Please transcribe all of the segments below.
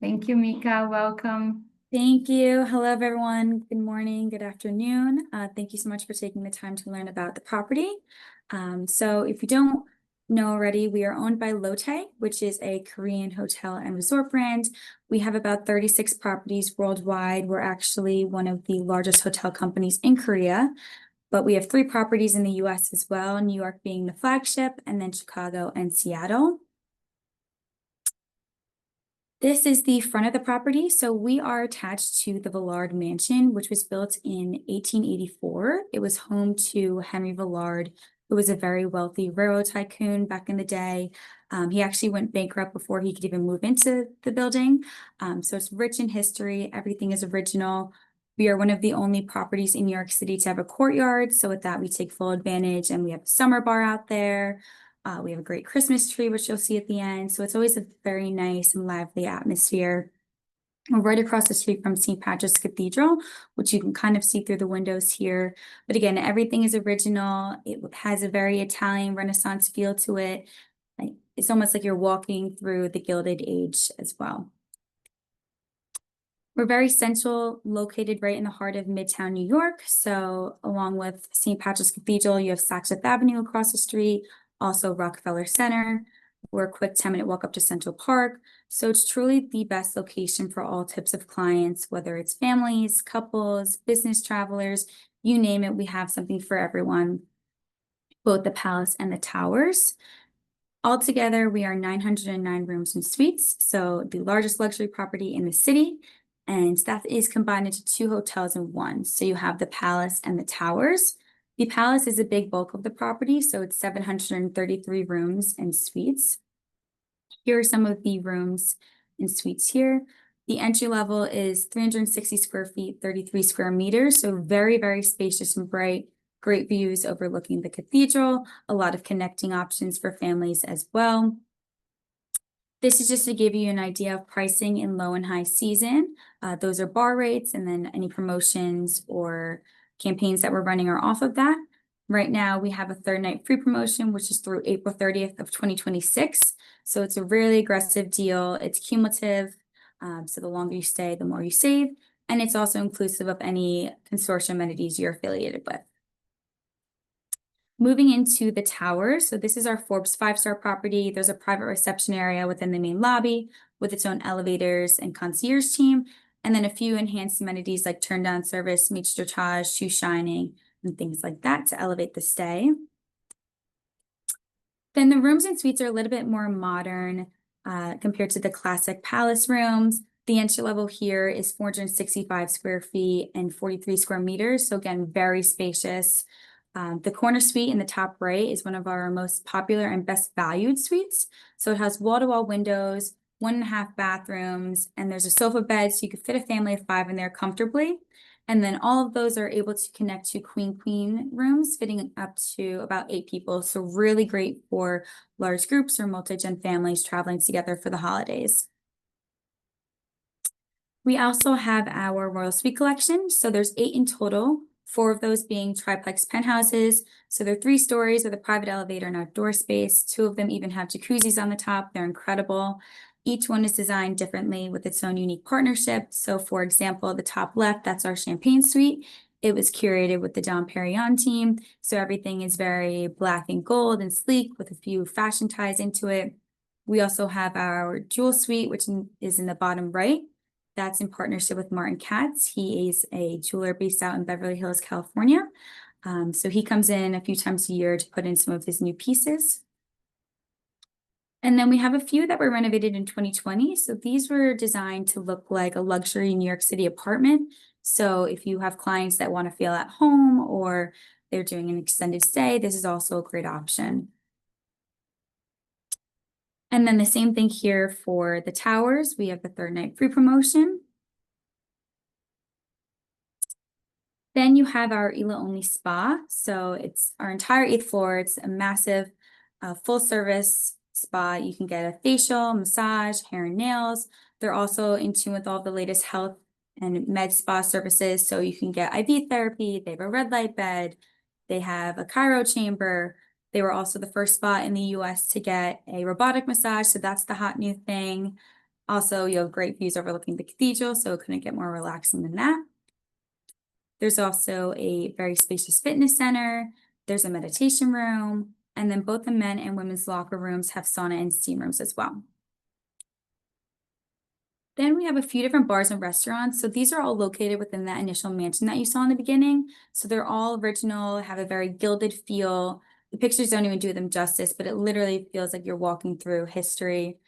Thank you, Mika. Welcome. Thank you. Hello, everyone. Good morning, good afternoon. Thank you so much for taking the time to learn about the property. So if you don't know already, we are owned by Lotte, which is a Korean hotel and resort brand. We have about 36 properties worldwide. We're actually one of the largest hotel companies in Korea, but we have 3 properties in the US as well, New York being the flagship, and then Chicago and Seattle. This is the front of the property. So we are attached to the Villard Mansion, which was built in 1884. It was home to Henry Villard, who was a very wealthy railroad tycoon back in the day. He actually went bankrupt before he could even move into the building. So it's rich in history. Everything is original. We are one of the only properties in New York City to have a courtyard. So with that, we take full advantage, and we have a summer bar out there. We have a great Christmas tree, which you'll see at the end. So it's always a very nice and lively atmosphere. We're right across the street from St. Patrick's Cathedral, which you can kind of see through the windows here. But again, everything is original. It has a very Italian Renaissance feel to it. It's almost like you're walking through the Gilded Age as well. We're very central, located right in the heart of Midtown New York. So along with St. Patrick's Cathedral, you have Saks Fifth Avenue across the street, also Rockefeller Center. We're a quick 10-minute walk up to Central Park. So it's truly the best location for all types of clients, whether it's families, couples, business travelers, you name it, we have something for everyone, both the Palace and the Towers. Altogether, we are 909 rooms and suites, so the largest luxury property in the city, and that is combined into 2 hotels in one. So you have the Palace and the Towers. The Palace is a big bulk of the property, so it's 733 rooms and suites. Here are some of the rooms and suites here. The entry level is 360 square feet, 33 square meters, so very, very spacious and bright. Great views overlooking the cathedral, a lot of connecting options for families as well. This is just to give you an idea of pricing in low and high season. Those are bar rates, and then any promotions or campaigns that we're running are off of that. Right now, we have a 3rd night free promotion, which is through April 30th of 2026. So it's a really aggressive deal. It's cumulative. So the longer you stay, the more you save. And it's also inclusive of any consortium amenities you're affiliated with. Moving into the Towers, so this is our Forbes 5-star property. There's a private reception area within the main lobby with its own elevators and concierge team, and then a few enhanced amenities like turn down service, maitre d'etage, shoe shining, and things like that to elevate the stay. Then the rooms and suites are a little bit more modern compared to the classic Palace rooms. The entry level here is 465 square feet and 43 square meters. So again, very spacious. The corner suite in the top right is one of our most popular and best valued suites. So it has wall-to-wall windows, 1.5 bathrooms, and there's a sofa bed, so you could fit a family of 5 in there comfortably. And then all of those are able to connect to queen rooms, fitting up to about 8 people. So really great for large groups or multi-gen families traveling together for the holidays. We also have our Royal Suite collection. So there's 8 in total, 4 of those being triplex penthouses. So they're 3 stories with a private elevator and outdoor space. 2 of them even have jacuzzis on the top. They're incredible. Each one is designed differently with its own unique partnership. So for example, the top left, that's our champagne suite. It was curated with the Dom Perignon team. So everything is very black and gold and sleek with a few fashion ties into it. We also have our jewel suite, which is in the bottom right. That's in partnership with Martin Katz. He is a jeweler based out in Beverly Hills, California. So he comes in a few times a year to put in some of his new pieces. And then we have a few that were renovated in 2020. So these were designed to look like a luxury New York City apartment. So if you have clients that want to feel at home or they're doing an extended stay, this is also a great option. And then the same thing here for the Towers. We have the 3rd night free promotion. Then you have our Ela only spa. So it's our entire 8th floor. It's a massive full service spa. You can get a facial, massage, hair and nails. They're also in tune with all the latest health and med spa services. So you can get IV therapy. They have a red light bed. They have a cryo chamber. They were also the first spa in the US to get a robotic massage. So that's the hot new thing. Also, you have great views overlooking the cathedral, so it couldn't get more relaxing than that. There's also a very spacious fitness center. There's a meditation room, and then both the men and women's locker rooms have sauna and steam rooms as well. Then we have a few different bars and restaurants. So these are all located within that initial mansion that you saw in the beginning. So they're all original, have a very gilded feel. The pictures don't even do them justice, but it literally feels like you're walking through history.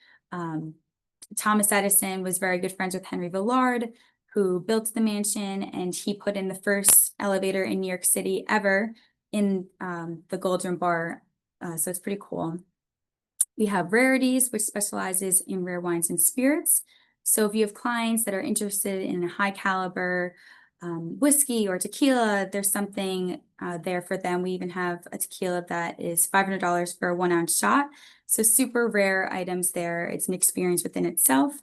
Thomas Edison was very good friends with Henry Villard, who built the mansion, and he put in the first elevator in New York City ever in the Golden Bar. So it's pretty cool. We have Rarities, which specializes in rare wines and spirits. So if you have clients that are interested in a high caliber whiskey or tequila, there's something there for them. We even have a tequila that is $500 for a 1 ounce shot. So super rare items there. It's an experience within itself.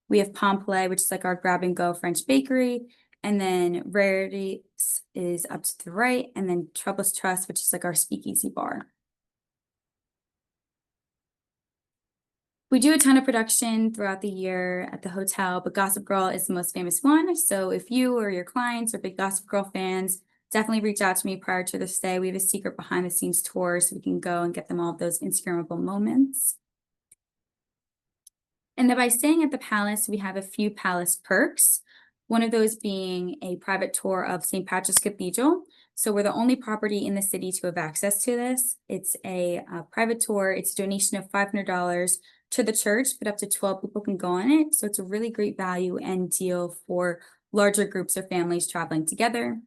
We have Pompeii, which is like our grab and go French bakery. And then Rarities is up to the right. And then Troubles Trust, which is like our speakeasy bar. We do a ton of production throughout the year at the hotel, but Gossip Girl is the most famous one. So if you or your clients are big Gossip Girl fans, definitely reach out to me prior to the stay. We have a secret behind the scenes tour so we can go and get them all of those Instagrammable moments. And then by staying at the Palace, we have a few Palace perks. One of those being a private tour of St. Patrick's Cathedral. So we're the only property in the city to have access to this. It's a private tour. It's a donation of $500 to the church, but up to 12 people can go on it. So it's a really great value and deal for larger groups or families traveling together.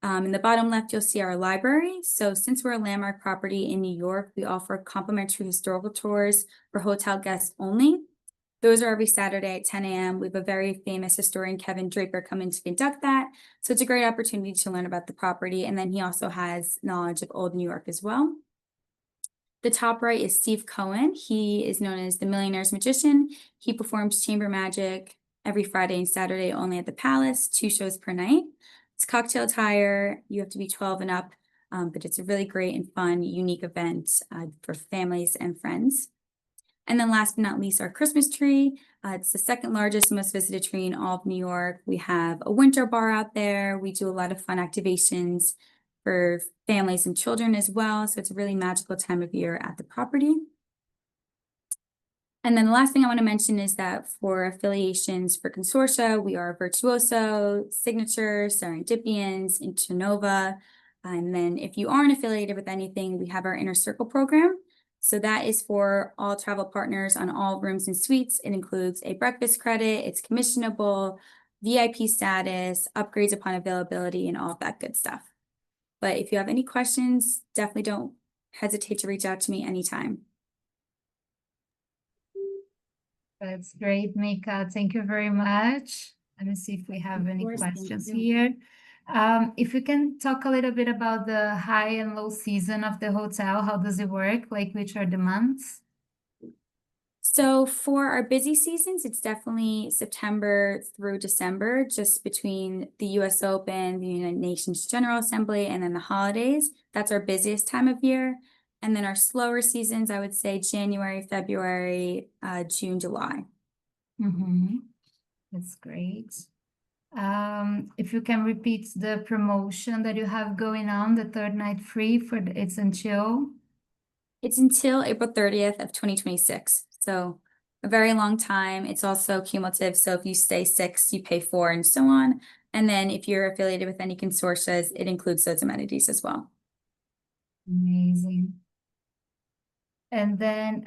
In the bottom left, you'll see our library. So since we're a landmark property in New York, we offer complimentary historical tours for hotel guests only. Those are every Saturday at 10 a.m. We have a very famous historian, Kevin Draper, coming to conduct that. So it's a great opportunity to learn about the property. And then he also has knowledge of old New York as well. The top right is Steve Cohen. He is known as the Millionaire's Magician. He performs chamber magic every Friday and Saturday only at the Palace, 2 shows per night. It's cocktail attire. You have to be 12 and up, but it's a really great and fun, unique event for families and friends. And then last but not least, our Christmas tree. It's the second largest, most visited tree in all of New York. We have a winter bar out there. We do a lot of fun activations for families and children as well. So it's a really magical time of year at the property. And then the last thing I want to mention is that for affiliations for consortia, we are Virtuoso, Signature, Serendipians, Internova. And then if you aren't affiliated with anything, we have our Inner Circle program. So that is for all travel partners on all rooms and suites. It includes a breakfast credit, it's commissionable, VIP status, upgrades upon availability, and all of that good stuff. But if you have any questions, definitely don't hesitate to reach out to me anytime. That's great, Mika. Thank you very much. Let me see if we have any questions here. If you can talk a little bit about the high and low season of the hotel, how does it work? Like, which are the months? So for our busy seasons, it's definitely September through December, just between the US Open, the United Nations General Assembly, and then the holidays. That's our busiest time of year. And then our slower seasons, I would say January, February, June, July. That's great. If you can repeat the promotion that you have going on, the third night free it's until? It's until April 30th of 2026. So a very long time. It's also cumulative. So if you stay 6, you pay 4 and so on. And then if you're affiliated with any consortias, it includes those amenities as well. Amazing. And then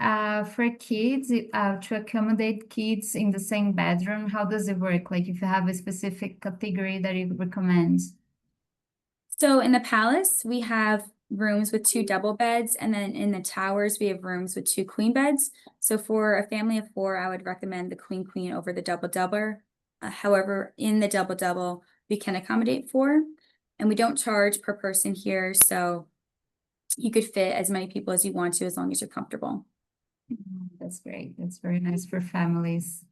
for kids, to accommodate kids in the same bedroom, how does it work? Like if you have a specific category that you recommend? So in the Palace, we have rooms with 2 double beds, and then in the towers, we have rooms with 2 queen beds. So for a family of 4, I would recommend the queen over the double. However, in the double, we can accommodate 4, and we don't charge per person here. So you could fit as many people as you want to, as long as you're comfortable. That's great. That's very nice for families.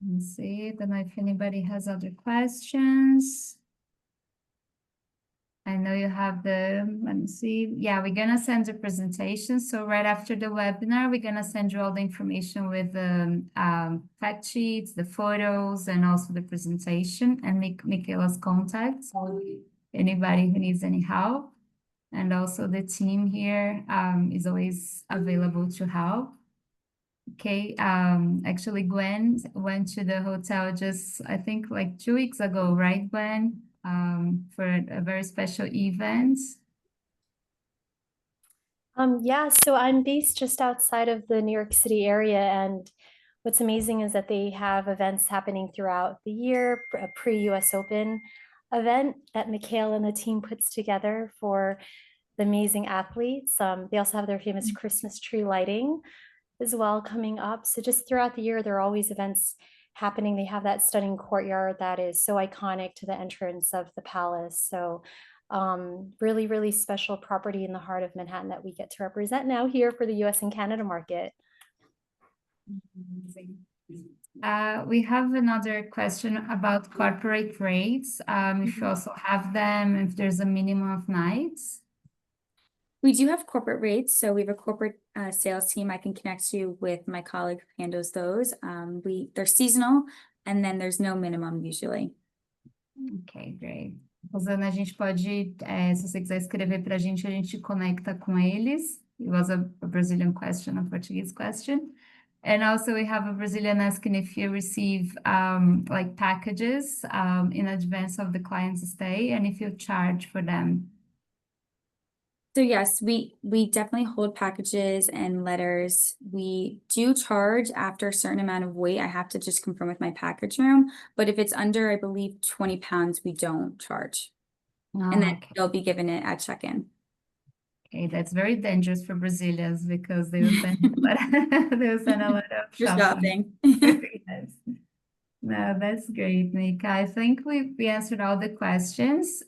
Let's see. Then if anybody has other questions. I know you have let me see. Yeah, we're gonna send the presentation. So right after the webinar, we're gonna send you all the information with the fact sheets, the photos, and also the presentation, and Michaela's contact. So anybody who needs any help. And also the team here is always available to help. Okay, actually Gwen went to the hotel just, I think like 2 weeks ago, right, Gwen? For a very special event. Yeah, so I'm based just outside of the New York City area, and what's amazing is that they have events happening throughout the year, a pre-US Open event that Mikhail and the team puts together for the amazing athletes. They also have their famous Christmas tree lighting as well coming up. So just throughout the year, there are always events happening. They have that stunning courtyard that is so iconic to the entrance of the palace. So really, really special property in the heart of Manhattan that we get to represent now here for the US and Canada market. We have another question about corporate rates. If you also have them, if there's a minimum of nights. We do have corporate rates, so we have a corporate sales team. I can connect you with my colleague who handles those. They're seasonal, and then there's no minimum usually. Ok, great. Rosana, a gente pode, se você quiser escrever para a gente conecta com eles. It was a Brazilian question, a Portuguese question. And also we have a Brazilian asking if you receive like packages in advance of the client's stay and if you charge for them. So yes, we definitely hold packages and letters. We do charge after a certain amount of weight. I have to just confirm with my package room, but if it's under, I believe 20 pounds, we don't charge. And then Okay. they'll be given it at check-in. Okay, that's very dangerous for Brazilians because they will send a lot, they will send a lot of shopping. Yes. No, that's great, Nika. I think we answered all the questions.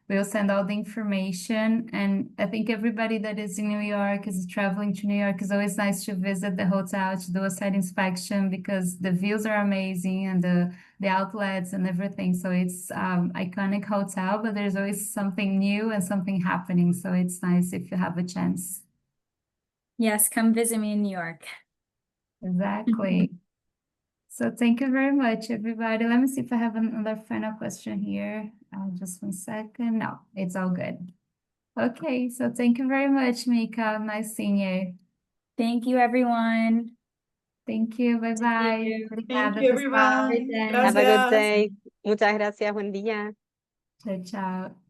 We'll send all the information, and I think everybody that is in New York is traveling to New York. Is always nice to visit the hotel to do a site inspection because the views are amazing and the outlets and everything. So it's iconic hotel, but there's always something new and something happening. So it's nice if you have a chance. Yes, come visit me in New York. Exactly. So thank you very much, everybody. Let me see if I have another final question here. Just 1 second. No, it's all good. Okay, so thank you very much, Mika. Nice seeing you. Thank you, everyone. Thank you. Bye-bye. Thank Obrigada, you, pessoal. everyone. Good day. Have a good Gracias. day. Muchas gracias. Buen día. Tchau, tchau.